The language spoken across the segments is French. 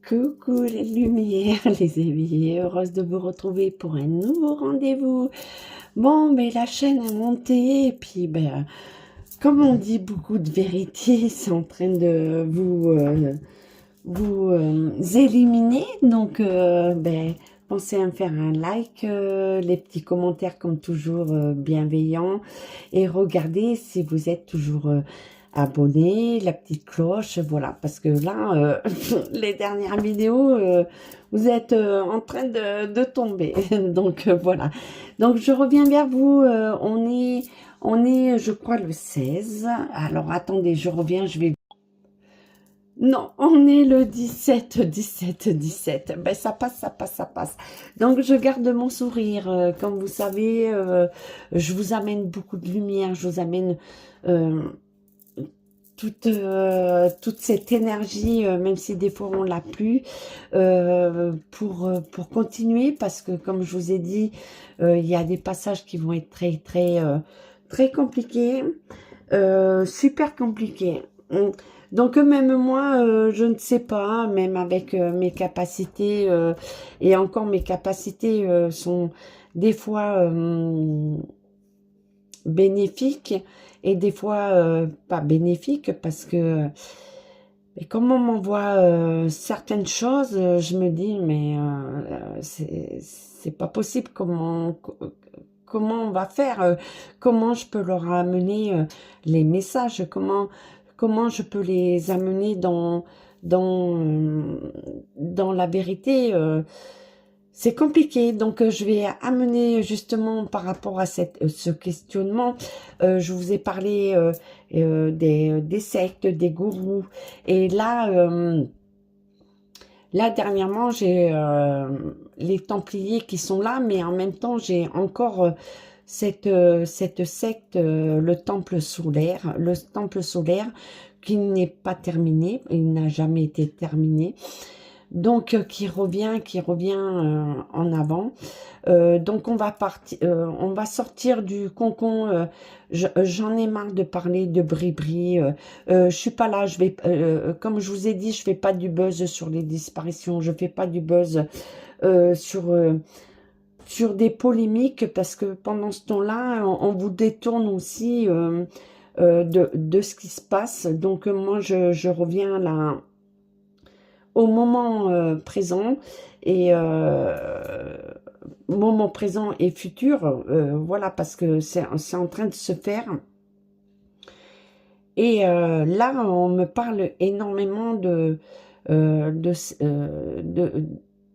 Coucou les lumières, les éveillés, heureuse de vous retrouver pour un nouveau rendez-vous. Bon, ben la chaîne a monté et puis comme on dit beaucoup de vérité, c'est en train de vous éliminer. Donc pensez à me faire un like, les petits commentaires comme toujours bienveillants et regardez si vous êtes toujours abonné, la petite cloche, voilà, parce que là, les dernières vidéos, vous êtes en train de tomber, donc voilà. Donc je reviens vers vous, on est, je crois, le 16. Alors attendez, je reviens, je vais... Non, on est le 17, 17, 17. Ben ça passe, ça passe, ça passe. Donc je garde mon sourire. Comme vous savez, je vous amène beaucoup de lumière, je vous amène... euh, toute cette énergie, même si des fois on l'a plus, pour continuer, parce que comme je vous ai dit, il y a des passages qui vont être très très très compliqués, super compliqués. Donc même moi, je ne sais pas, même avec mes capacités, et encore mes capacités sont des fois bénéfiques et des fois pas bénéfiques, parce que et comme on m'envoie certaines choses, je me dis mais c'est pas possible, comment on va faire, comment je peux leur amener les messages, comment je peux les amener dans la vérité. C'est compliqué, donc je vais amener justement par rapport à ce questionnement. Je vous ai parlé des sectes, des gourous, et là dernièrement j'ai les Templiers qui sont là, mais en même temps j'ai encore cette secte, le temple solaire qui n'est pas terminé, il n'a jamais été terminé. Donc qui revient en avant. Donc on va partir, on va sortir du concon. J'en ai marre de parler de bris-bris. Je suis pas là. Je vais, comme je vous ai dit, je fais pas du buzz sur les disparitions. Je fais pas du buzz sur des polémiques, parce que pendant ce temps-là, on vous détourne aussi de ce qui se passe. Donc moi, je reviens là au moment présent, et moment présent et futur, voilà, parce que c'est en train de se faire. Et là, on me parle énormément euh, de, euh, de,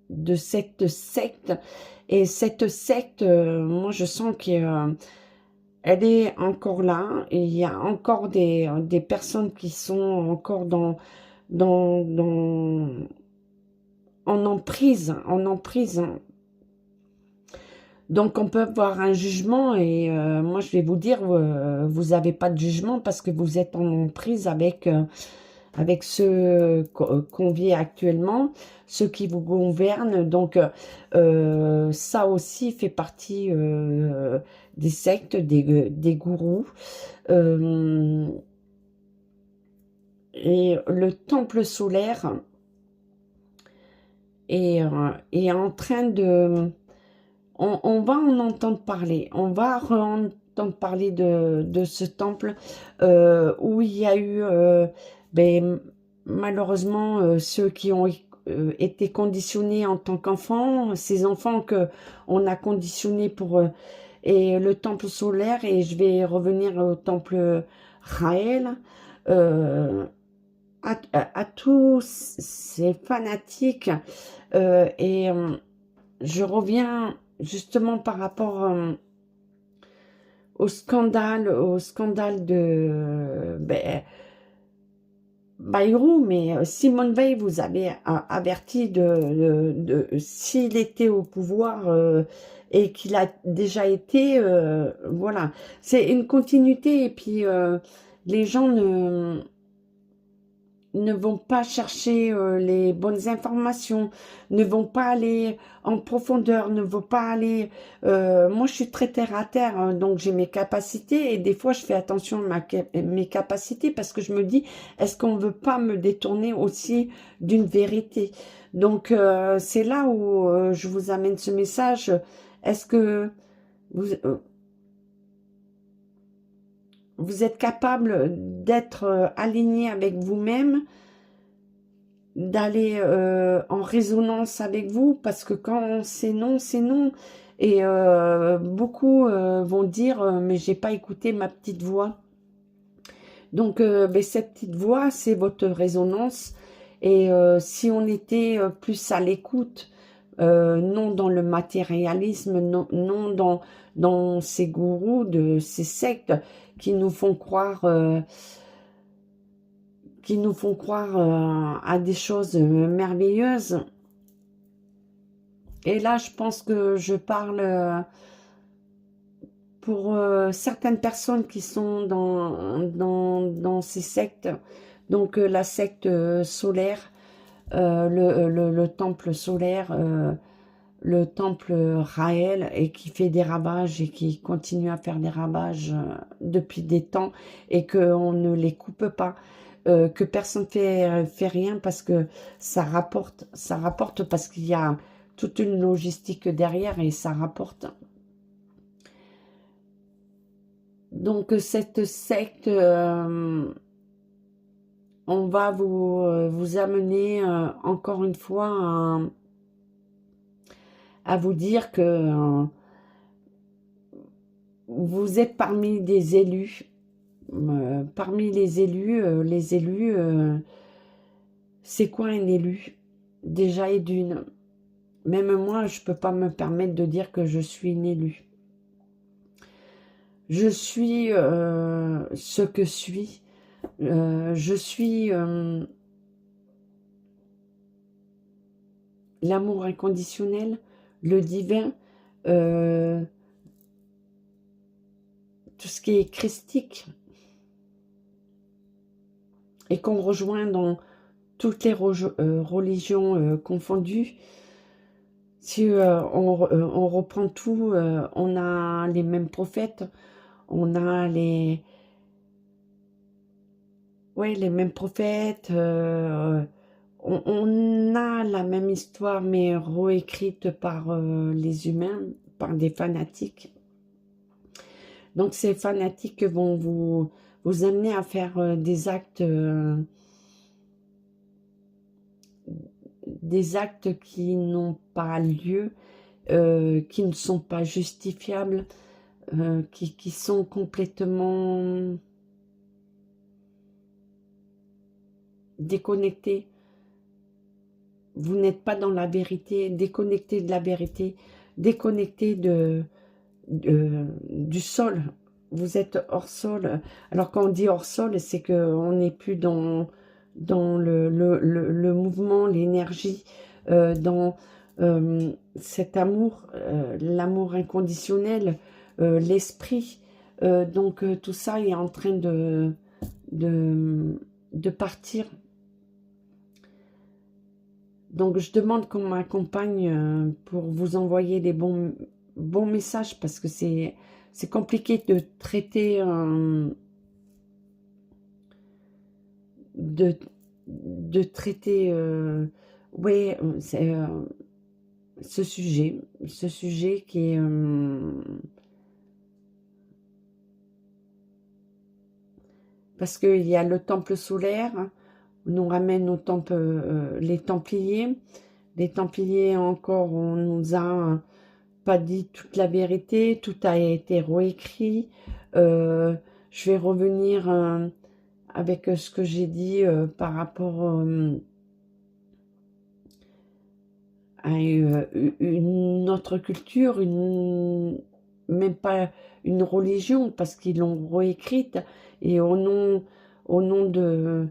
de cette secte. Et cette secte, moi, je sens qu'elle est encore là. Et il y a encore des personnes qui sont encore dans en emprise, en emprise. Donc on peut avoir un jugement, et moi je vais vous dire, vous n'avez pas de jugement parce que vous êtes en emprise avec ceux qu'on vit actuellement, ceux qui vous gouvernent. Donc ça aussi fait partie des sectes, des gourous. Euh, et le temple solaire est en train de... On va en entendre parler, on va entendre parler de ce temple où il y a eu malheureusement ceux qui ont été conditionnés en tant qu'enfants, ces enfants que on a conditionnés pour et le temple solaire. Et je vais revenir au temple Raël, euh, à tous ces fanatiques, et je reviens justement par rapport au scandale de Bayrou. Mais Simone Veil vous avait averti s'il était au pouvoir, et qu'il a déjà été, voilà. C'est une continuité, et puis les gens ne vont pas chercher les bonnes informations, ne vont pas aller en profondeur, ne vont pas aller... moi, je suis très terre à terre, hein, donc j'ai mes capacités et des fois, je fais attention à mes capacités parce que je me dis, est-ce qu'on ne veut pas me détourner aussi d'une vérité? Donc, c'est là où je vous amène ce message. Est-ce que vous êtes capable d'être aligné avec vous-même, d'aller en résonance avec vous, parce que quand c'est non, c'est non. Et beaucoup vont dire mais j'ai pas écouté ma petite voix. Donc ben, cette petite voix, c'est votre résonance. Et si on était plus à l'écoute, non dans le matérialisme, non, non dans ces gourous de ces sectes qui nous font croire à des choses merveilleuses. Et là, je pense que je parle pour certaines personnes qui sont dans ces sectes. Donc, la secte solaire, le temple solaire, le temple Raël, et qui fait des ravages et qui continue à faire des ravages depuis des temps et qu'on ne les coupe pas. Que personne fait rien parce que ça rapporte parce qu'il y a toute une logistique derrière et ça rapporte. Donc cette secte, on va vous amener encore une fois à vous dire que vous êtes parmi des élus. Parmi les élus, c'est quoi un élu? Déjà et d'une. Même moi, je ne peux pas me permettre de dire que je suis une élue. Je suis ce que suis. Je suis l'amour inconditionnel, le divin, tout ce qui est christique, et qu'on rejoint dans toutes les religions confondues. Si on reprend tout, on a les mêmes prophètes, on a les mêmes prophètes, on a la même histoire, mais réécrite par les humains, par des fanatiques. Donc ces fanatiques vont vous amener à faire des actes qui n'ont pas lieu, qui ne sont pas justifiables, qui sont complètement déconnectés. Vous n'êtes pas dans la vérité, déconnecté de la vérité, déconnecté du sol. Vous êtes hors sol. Alors quand on dit hors sol, c'est qu'on n'est plus dans le mouvement, l'énergie, dans cet amour, l'amour inconditionnel, l'esprit. Donc tout ça est en train de partir. Donc je demande qu'on m'accompagne pour vous envoyer des bons messages, parce que c'est compliqué de traiter ouais, ce sujet qui est parce qu'il y a le temple solaire, on nous ramène au temple, les Templiers. Les Templiers encore, on nous a pas dit toute la vérité, tout a été réécrit. Je vais revenir avec ce que j'ai dit par rapport à une autre culture, même pas une religion, parce qu'ils l'ont réécrite, et au nom de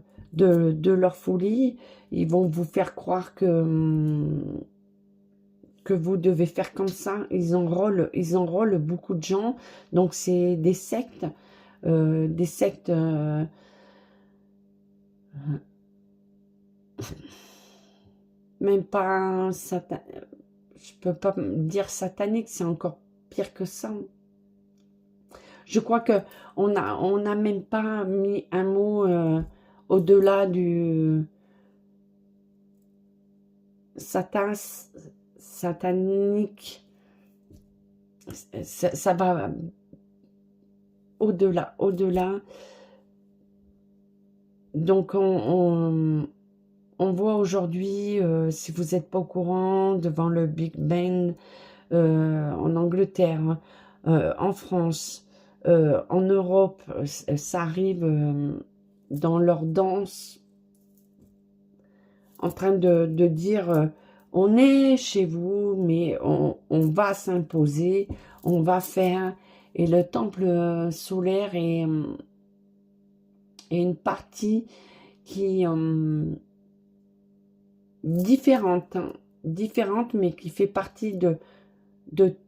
leur folie, ils vont vous faire croire que vous devez faire comme ça. Ils enrôlent beaucoup de gens, donc c'est des sectes, même pas je peux pas dire satanique, c'est encore pire que ça. Je crois que on n'a même pas mis un mot au-delà du satanique. Ça va au-delà, au-delà. Donc on voit aujourd'hui, si vous n'êtes pas au courant, devant le Big Ben en Angleterre, en France, en Europe, ça arrive dans leur danse, en train de dire on est chez vous, mais on va s'imposer, on va faire. Et le temple solaire est une partie qui différente, hein, différente, mais qui fait partie de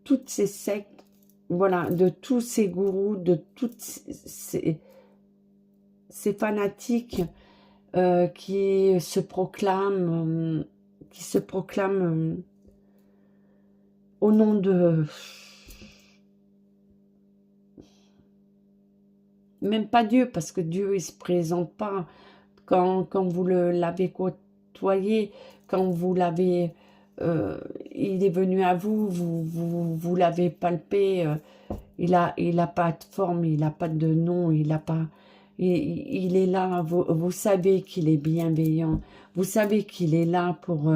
toutes ces sectes, voilà, de tous ces gourous, de toutes ces fanatiques qui se proclament, au nom de... Même pas Dieu, parce que Dieu, il se présente pas. Quand vous l'avez côtoyé, quand vous l'avez... il est venu à vous, vous l'avez palpé, il a pas de forme, il n'a pas de nom, il a pas... Il est là, vous savez qu'il est bienveillant, vous savez qu'il est là pour...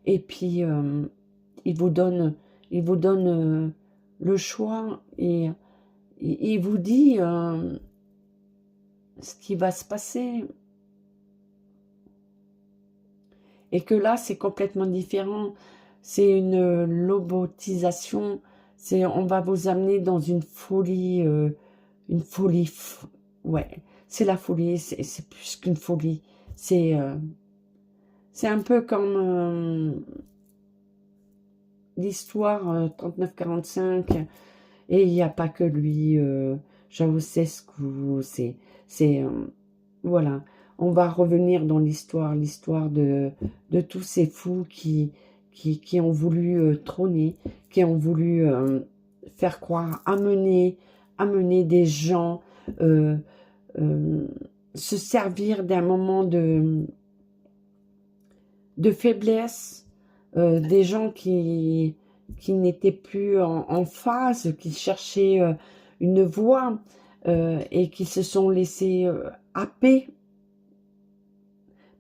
et puis, il vous donne le choix et il vous dit ce qui va se passer. Et que là, c'est complètement différent. C'est une lobotisation. On va vous amener dans une folie. Ouais, c'est la folie. C'est plus qu'une folie. C'est un peu comme l'histoire 39-45. Et il n'y a pas que lui. Ceausescu. Voilà. On va revenir dans l'histoire de tous ces fous qui ont voulu trôner, qui ont voulu faire croire, amener des gens, euh, euh, se servir d'un moment de faiblesse, des gens qui n'étaient plus en phase, qui cherchaient une voie et qui se sont laissés happer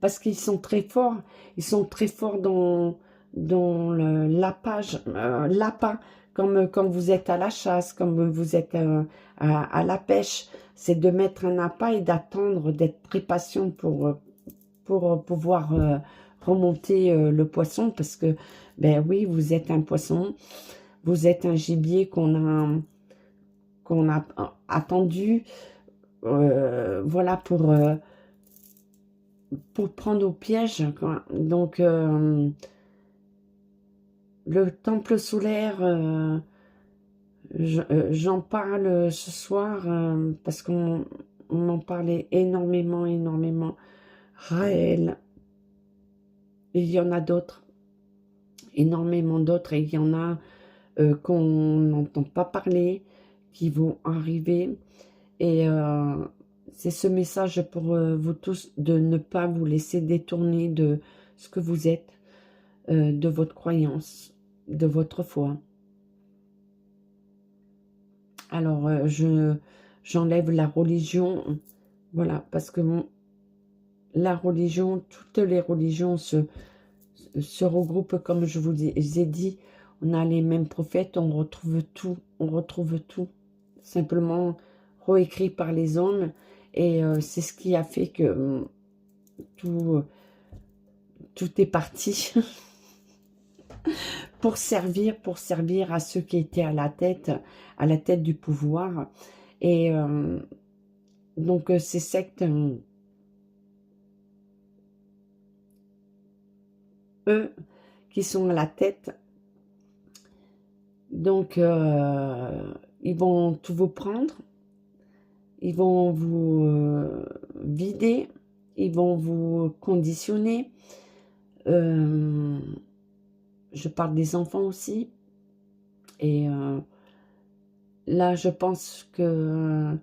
parce qu'ils sont très forts. Ils sont très forts dans le l'appât, comme quand vous êtes à la chasse, comme vous êtes à la pêche. C'est de mettre un appât et d'attendre, d'être très patient pour pouvoir remonter le poisson. Parce que, ben oui, vous êtes un poisson, vous êtes un gibier qu'on a attendu, voilà, pour prendre au piège, quoi. Donc, le temple solaire, j'en parle ce soir parce qu'on m'en parlait énormément, énormément. Raël, il y en a d'autres, énormément d'autres, et il y en a qu'on n'entend pas parler, qui vont arriver. Et c'est ce message pour vous tous, de ne pas vous laisser détourner de ce que vous êtes, de votre croyance, de votre foi. Alors, j'enlève la religion, voilà, parce que la religion, toutes les religions se regroupent, comme je vous ai dit, on a les mêmes prophètes, on retrouve tout, simplement réécrit par les hommes, et c'est ce qui a fait que tout est parti pour servir à ceux qui étaient à la tête du pouvoir. Et donc ces sectes, eux, qui sont à la tête, donc ils vont tout vous prendre, ils vont vous vider, ils vont vous conditionner. Je parle des enfants aussi. Et là, je pense que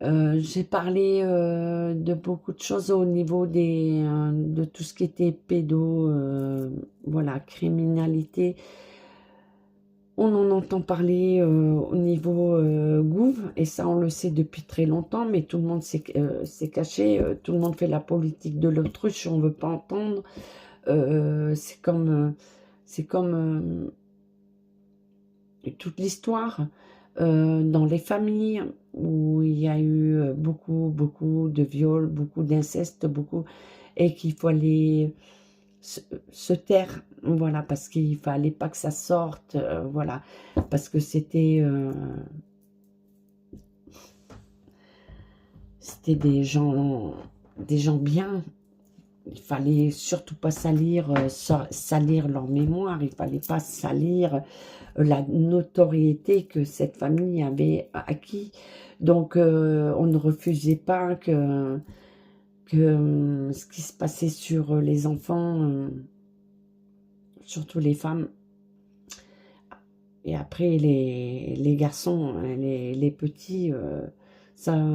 j'ai parlé de beaucoup de choses au niveau de tout ce qui était pédo, voilà, criminalité. On en entend parler au niveau gouv, et ça on le sait depuis très longtemps, mais tout le monde s'est caché, tout le monde fait la politique de l'autruche, on ne veut pas entendre. C'est comme toute l'histoire dans les familles où il y a eu beaucoup de viols, beaucoup d'inceste, beaucoup, et qu'il faut aller se taire, voilà, parce qu'il fallait pas que ça sorte, voilà, parce que c'était des gens bien. Il fallait surtout pas salir, salir leur mémoire, il fallait pas salir la notoriété que cette famille avait acquis. Donc, on ne refusait pas que ce qui se passait sur les enfants, surtout les femmes, et après les garçons, hein, les petits, ça,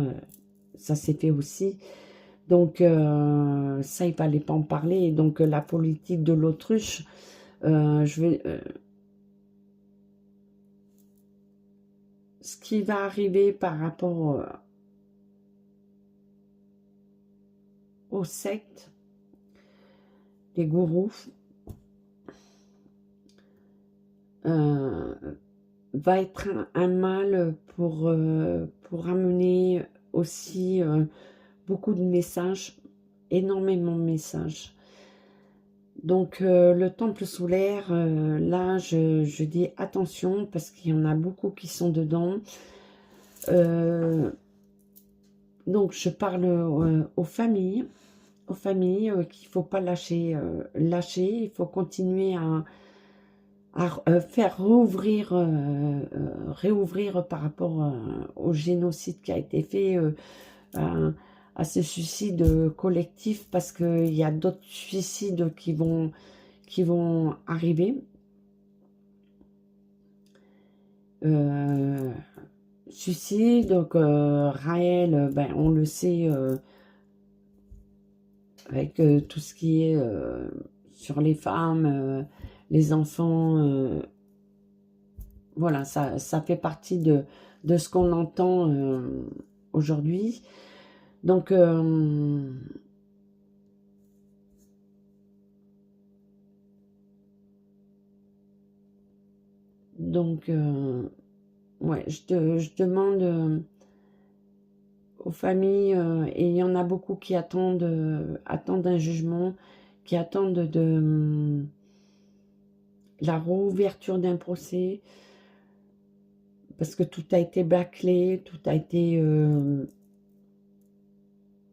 ça s'est fait aussi. Donc, ça, il fallait pas en parler. Donc, la politique de l'autruche, ce qui va arriver par rapport aux sectes, les gourous, va être un mal pour amener aussi beaucoup de messages, énormément de messages. Donc le temple solaire, là je dis attention parce qu'il y en a beaucoup qui sont dedans. Donc je parle aux familles qu'il ne faut pas lâcher, il faut continuer à faire réouvrir par rapport au génocide qui a été fait, à ce suicide collectif, parce qu'il y a d'autres suicides qui vont arriver. Suicide, donc Raël, ben, on le sait, avec tout ce qui est sur les femmes, les enfants, voilà, ça fait partie de ce qu'on entend aujourd'hui. Donc, ouais, je demande aux familles, et il y en a beaucoup qui attendent un jugement, qui attendent la réouverture d'un procès, parce que tout a été bâclé, tout a été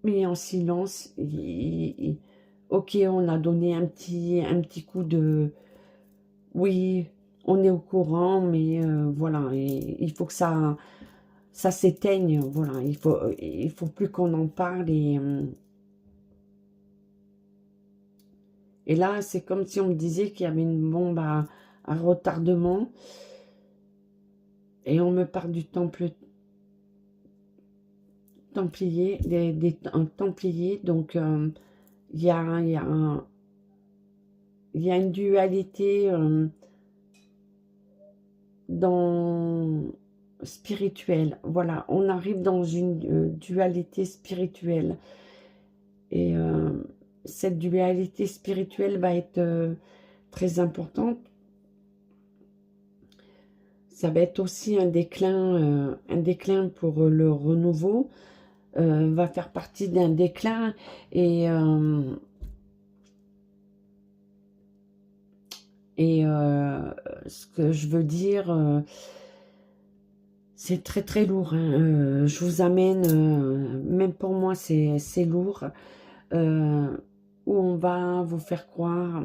mis en silence. Ok, on a donné un petit coup de... Oui, on est au courant, mais voilà, il faut que ça s'éteigne, voilà, il faut plus qu'on en parle, et là, c'est comme si on me disait qu'il y avait une bombe à retardement, et on me parle du templier, un templier, donc il y a, il y a une dualité spirituelle, voilà, on arrive dans une dualité spirituelle, et cette dualité spirituelle va être très importante. Ça va être aussi un déclin pour le renouveau, va faire partie d'un déclin, et ce que je veux dire, c'est très très lourd, hein. Je vous amène, même pour moi c'est lourd, où on va vous faire croire,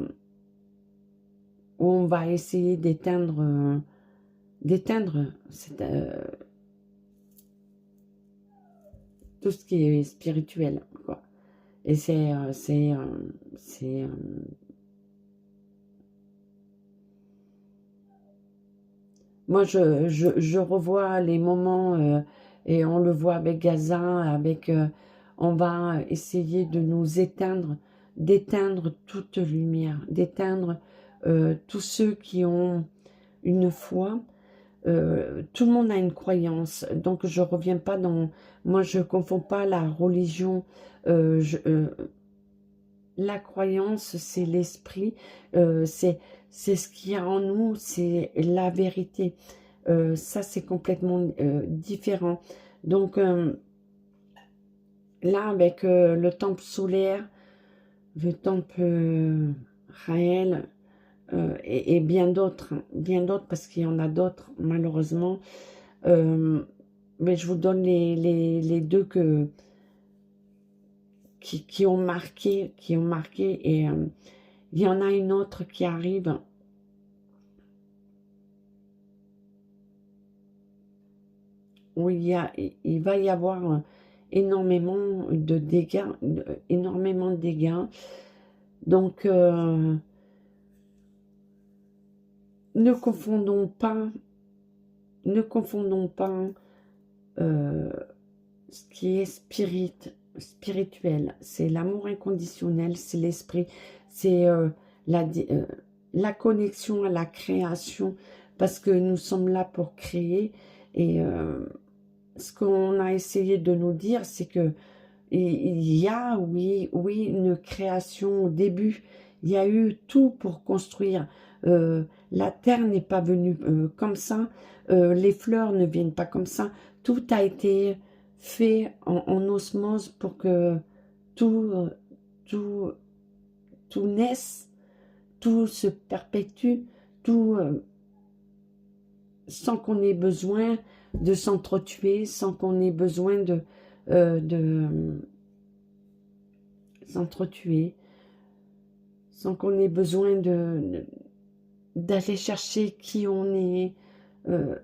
où on va essayer d'éteindre tout ce qui est spirituel, quoi. Et moi, je revois les moments, et on le voit avec Gaza, on va essayer de nous éteindre, d'éteindre toute lumière, d'éteindre tous ceux qui ont une foi. Tout le monde a une croyance, donc je reviens pas dans... Moi, je confonds pas la religion. La croyance, c'est l'esprit, c'est ce qu'il y a en nous, c'est la vérité. Ça, c'est complètement différent. Donc, là, avec le temple solaire, le temple Raël, et bien d'autres, parce qu'il y en a d'autres, malheureusement. Mais je vous donne les deux qui ont marqué, et il y en a une autre qui arrive, où il va y avoir énormément de dégâts, énormément de dégâts. Donc, ne confondons pas, ne confondons pas euh, ce qui est spirituel, c'est l'amour inconditionnel, c'est l'esprit, c'est la connexion à la création, parce que nous sommes là pour créer. Et ce qu'on a essayé de nous dire, c'est que il y a, oui, une création au début. Il y a eu tout pour construire. La terre n'est pas venue comme ça. Les fleurs ne viennent pas comme ça. Tout a été fait en osmose pour que tout, tout, tout naisse, tout se perpétue, tout sans qu'on ait besoin de s'entretuer, sans qu'on ait besoin de s'entretuer, sans qu'on ait besoin d'aller chercher qui on est, euh,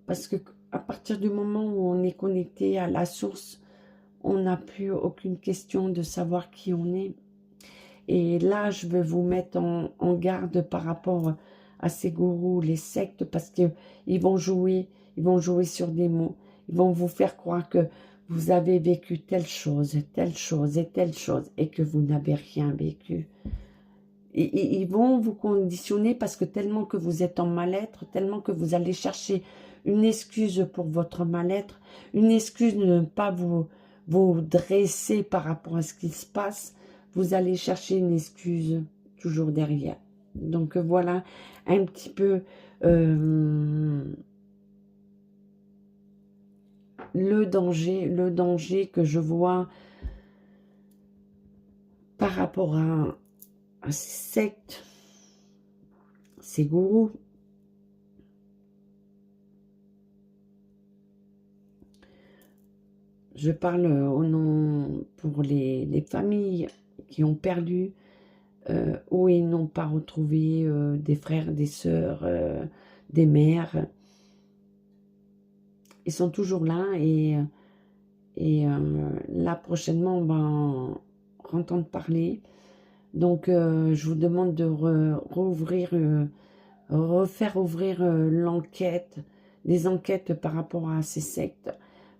parce que à partir du moment où on est connecté à la source, on n'a plus aucune question de savoir qui on est. Et là, je veux vous mettre en garde par rapport à ces gourous, les sectes, parce que ils vont jouer sur des mots. Ils vont vous faire croire que vous avez vécu telle chose et telle chose, et que vous n'avez rien vécu. Et ils vont vous conditionner parce que tellement que vous êtes en mal-être, tellement que vous allez chercher une excuse pour votre mal-être, une excuse de ne pas vous dresser par rapport à ce qui se passe, vous allez chercher une excuse toujours derrière. Donc voilà un petit peu le danger que je vois par rapport à ces sectes, ces gourous. Je parle au nom pour les familles qui ont perdu, où ils n'ont pas retrouvé des frères, des sœurs, des mères. Ils sont toujours là, et là prochainement on va en entendre parler. Donc je vous demande de refaire ouvrir l'enquête, des enquêtes par rapport à ces sectes,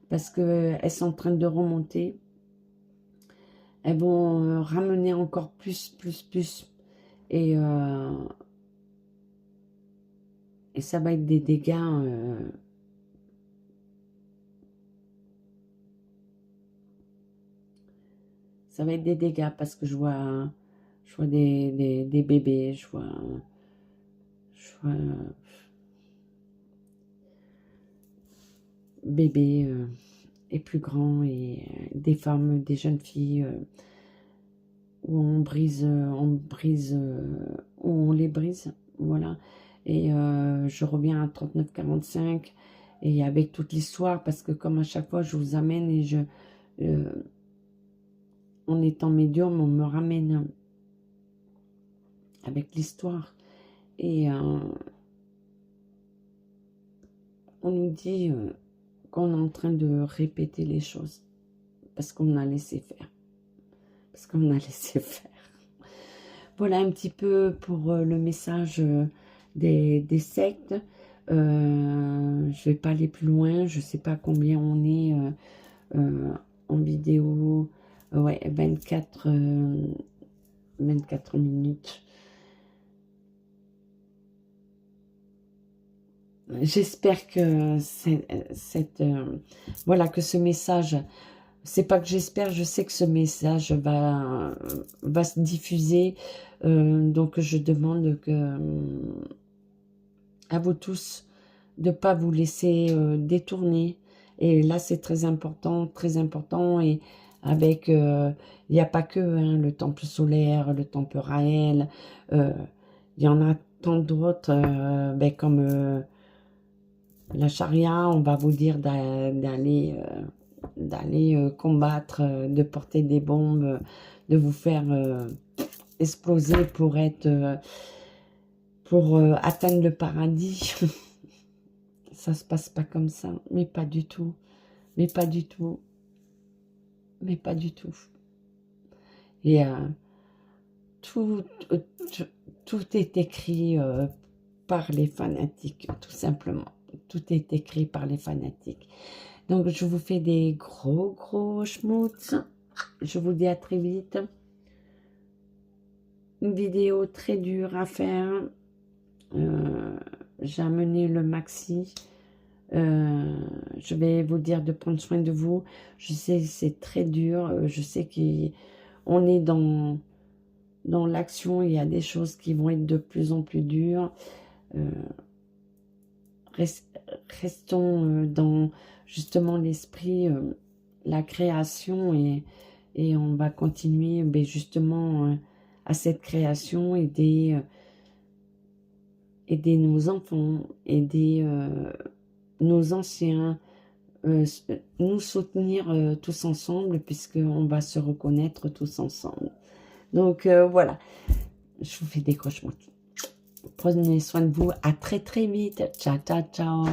parce qu'elles sont en train de remonter. Elles vont ramener encore plus. Et ça va être des dégâts. Ça va être des dégâts parce que je vois des bébés, je vois bébés et plus grands, et des femmes, des jeunes filles, où où on les brise, voilà. Et je reviens à 39-45, et avec toute l'histoire, parce que comme à chaque fois je vous amène, et en étant médium, on me ramène avec l'histoire, et on nous dit qu'on est en train de répéter les choses parce qu'on a laissé faire. parce qu'on a laissé faire. Voilà un petit peu pour le message des sectes. Je vais pas aller plus loin, je sais pas combien on est en vidéo. Ouais, 24 minutes. J'espère que voilà, que ce message, c'est pas que j'espère, je sais que ce message va se diffuser. Donc je demande à vous tous de ne pas vous laisser détourner. Et là, c'est très important. Et avec, il n'y a pas que hein, le temple solaire, le temple Raël. Il y en a tant d'autres, comme la charia, on va vous dire d'aller combattre, de porter des bombes, de vous faire exploser pour être... pour atteindre le paradis. Ça se passe pas comme ça, mais pas du tout, mais pas du tout, mais pas du tout. Et tout, tout est écrit par les fanatiques, tout simplement. Tout est écrit par les fanatiques. Donc, je vous fais des gros schmutz. Je vous dis à très vite. Une vidéo très dure à faire. J'ai amené le maxi. Je vais vous dire de prendre soin de vous. Je sais que c'est très dur. Je sais qu'on est dans l'action. Il y a des choses qui vont être de plus en plus dures. Restons dans justement l'esprit, la création et on va continuer justement à cette création, aider nos enfants, aider nos anciens, nous soutenir tous ensemble puisqu'on va se reconnaître tous ensemble. Donc voilà, je vous fais des gros bisous. Prenez soin de vous, à très vite. Ciao.